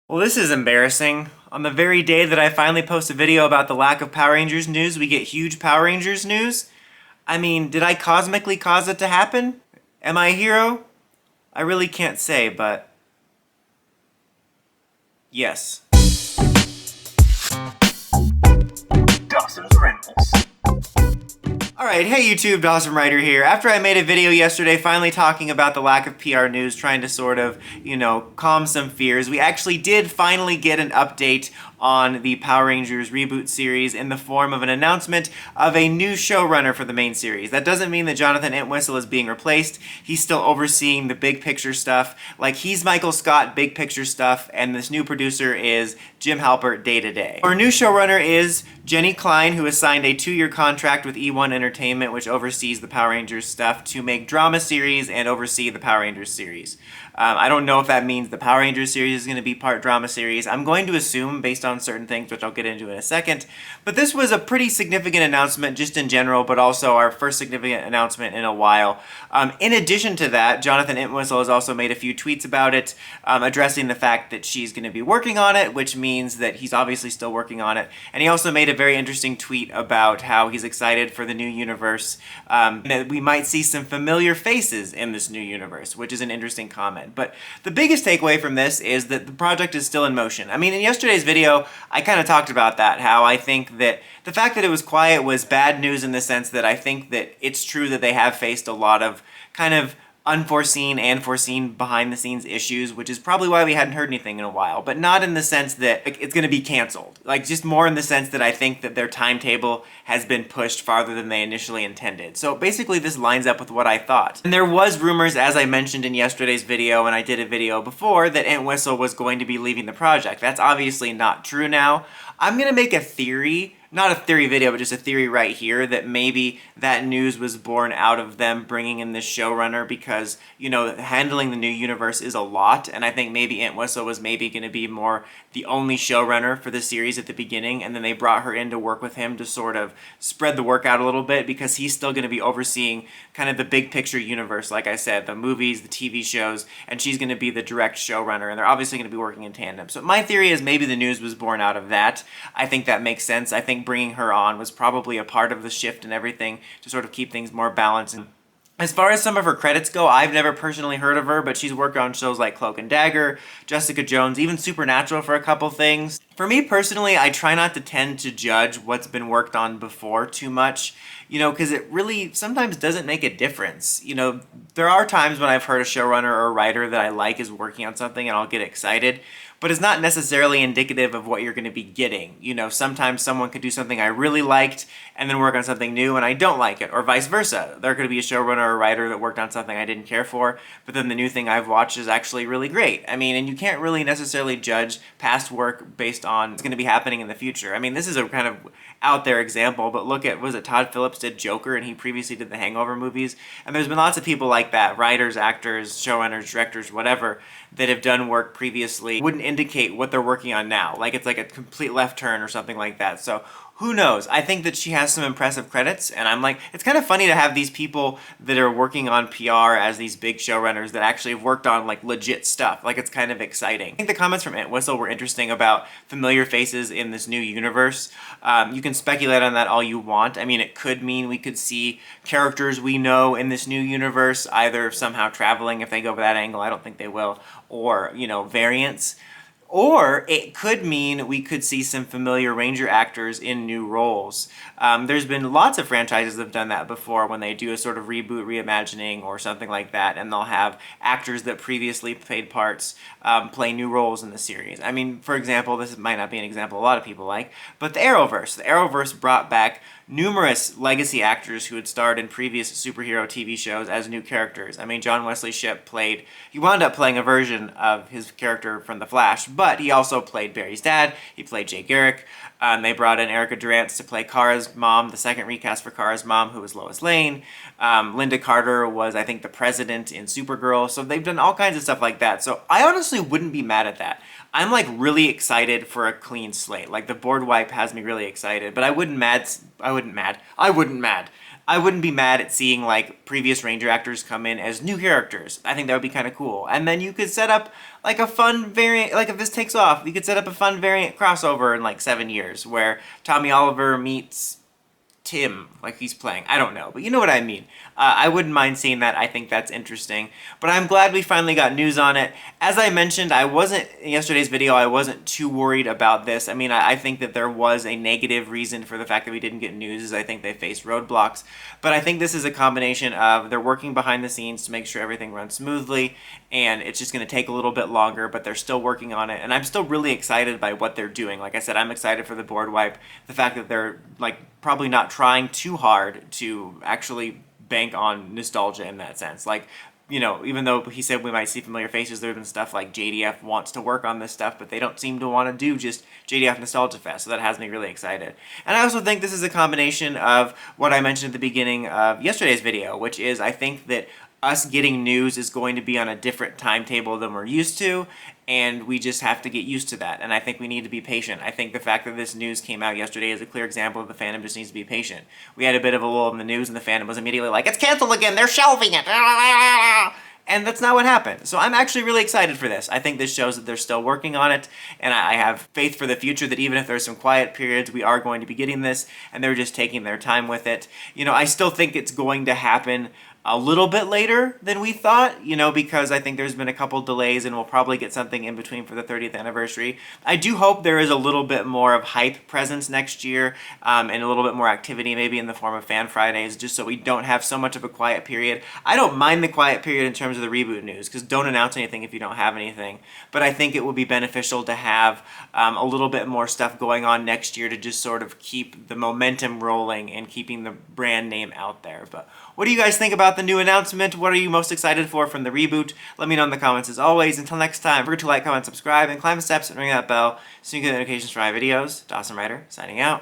Well, this is embarrassing. On the very day that I finally post a video about the lack of Power Rangers news, we get huge Power Rangers news. I mean, did I cosmically cause it to happen? Am I a hero? I really can't say, but yes. Dawson's Rentals. Alright, hey YouTube, Dawson Ryder here. After I made a video yesterday finally talking about the lack of PR news, trying to sort of, calm some fears, we actually did finally get an update on the Power Rangers Reboot series in the form of an announcement of a new showrunner for the main series. That doesn't mean that Johnathan Entrwhistle is being replaced. He's still overseeing the big picture stuff. Like, he's Michael Scott, big picture stuff, and this new producer is Jim Halpert, day-to-day. Our new showrunner is Jenny Klein, who has signed a 2-year contract with E1 Entertainment, which oversees the Power Rangers stuff, to make drama series and oversee the Power Rangers series. I don't know if that means the Power Rangers series is going to be part drama series. I'm going to assume based on certain things, which I'll get into in a second. But this was a pretty significant announcement just in general, but also our first significant announcement in a while. In addition to that, Johnathan Entrwhistle has also made a few tweets about it, addressing the fact that she's going to be working on it, which means that he's obviously still working on it. And he also made a very interesting tweet about how he's excited for the new universe, that we might see some familiar faces in this new universe, which is an interesting comment. But the biggest takeaway from this is that the project is still in motion. I mean, in yesterday's video, I kind of talked about that, how I think that the fact that it was quiet was bad news in the sense that I think that it's true that they have faced a lot of kind of unforeseen and foreseen behind-the-scenes issues, which is probably why we hadn't heard anything in a while, but not in the sense that it's going to be canceled. Like, just more in the sense that I think that their timetable has been pushed farther than they initially intended. So basically this lines up with what I thought. And there was rumors, as I mentioned in yesterday's video, and I did a video before, that Entrwhistle was going to be leaving the project. That's obviously not true now. I'm going to make a theory, not a theory video, but just a theory right here, that maybe that news was born out of them bringing in this showrunner because, handling the new universe is a lot, and I think maybe Entrwhistle was maybe going to be more the only showrunner for the series at the beginning, and then they brought her in to work with him to sort of spread the work out a little bit because he's still going to be overseeing kind of the big picture universe, like I said, the movies, the TV shows, and she's going to be the direct showrunner, and they're obviously going to be working in tandem. So my theory is maybe the news was born out of that. I think that makes sense. I think bringing her on was probably a part of the shift and everything to sort of keep things more balanced. And as far as some of her credits go, I've never personally heard of her, but she's worked on shows like Cloak and Dagger, Jessica Jones, even Supernatural for a couple things. For me personally, I try not to tend to judge what's been worked on before too much, because it really sometimes doesn't make a difference. There are times when I've heard a showrunner or a writer that I like is working on something and I'll get excited, but it's not necessarily indicative of what you're going to be getting. Sometimes someone could do something I really liked and then work on something new and I don't like it, or vice versa. There could be a showrunner or a writer that worked on something I didn't care for, but then the new thing I've watched is actually really great. I mean, and you can't really necessarily judge past work based on what's going to be happening in the future. I mean, this is a kind of out there example, but look at, was it Todd Phillips did Joker, and he previously did the Hangover movies, and there's been lots of people like that, writers, actors, showrunners, directors, whatever, that have done work previously, wouldn't indicate what they're working on now. Like, it's like a complete left turn or something like that. So who knows? I think that she has some impressive credits, and I'm like, it's kind of funny to have these people that are working on PR as these big showrunners that actually have worked on like legit stuff. Like, it's kind of exciting. I think the comments from Entrwhistle were interesting about familiar faces in this new universe. You can speculate on that all you want. I mean, it could mean we could see characters we know in this new universe, either somehow traveling if they go for that angle. I don't think they will, or, variants. Or it could mean we could see some familiar Ranger actors in new roles. There's been lots of franchises that have done that before when they do a sort of reboot, reimagining, or something like that, and they'll have actors that previously played parts play new roles in the series. I mean, for example, this might not be an example a lot of people like, but the Arrowverse. The Arrowverse brought back numerous legacy actors who had starred in previous superhero TV shows as new characters. I mean, John Wesley Shipp he wound up playing a version of his character from The Flash, but he also played Barry's dad, he played Jay Garrick. They brought in Erica Durance to play Kara's mom, the second recast for Kara's mom, who was Lois Lane. Linda Carter was, I think, the president in Supergirl. So they've done all kinds of stuff like that. So I honestly wouldn't be mad at that. I'm like really excited for a clean slate. Like, the board wipe has me really excited, but I wouldn't mad I wouldn't be mad at seeing like previous Ranger actors come in as new characters. I think that would be kind of cool. And then you could set up like a fun variant, like if this takes off, you could set up a fun variant crossover in like 7 years where Tommy Oliver meets Tim, like he's playing. I don't know, but you know what I mean. I wouldn't mind seeing that. I think that's interesting. But I'm glad we finally got news on it. As I mentioned, in yesterday's video, I wasn't too worried about this. I mean, I think that there was a negative reason for the fact that we didn't get news, is I think they faced roadblocks. But I think this is a combination of they're working behind the scenes to make sure everything runs smoothly, and it's just going to take a little bit longer, but they're still working on it. And I'm still really excited by what they're doing. Like I said, I'm excited for the board wipe. The fact that they're like probably not trying too hard to actually bank on nostalgia in that sense. Like, you know, even though he said we might see familiar faces, there have been stuff like JDF wants to work on this stuff, but they don't seem to want to do just JDF Nostalgia Fest, so that has me really excited. And I also think this is a combination of what I mentioned at the beginning of yesterday's video, which is I think that us getting news is going to be on a different timetable than we're used to, and we just have to get used to that, and I think we need to be patient. I think the fact that this news came out yesterday is a clear example of the fandom just needs to be patient. We had a bit of a lull in the news, and the fandom was immediately like, it's canceled again, they're shelving it! And that's not what happened. So I'm actually really excited for this. I think this shows that they're still working on it, and I have faith for the future that even if there's some quiet periods, we are going to be getting this, and they're just taking their time with it. You know, I still think it's going to happen a little bit later than we thought, you know, because I think there's been a couple delays and we'll probably get something in between for the 30th anniversary. I do hope there is a little bit more of hype presence next year, and a little bit more activity maybe in the form of Fan Fridays, just so we don't have so much of a quiet period. I don't mind the quiet period in terms of the reboot news, because don't announce anything if you don't have anything, but I think it would be beneficial to have a little bit more stuff going on next year to just sort of keep the momentum rolling and keeping the brand name out there. But what do you guys think about the new announcement? What are you most excited for from the reboot? Let me know in the comments as always. Until next time, remember to like, comment, subscribe, and climb the steps and ring that bell so you get notifications for my videos. Dawson Ryder, signing out.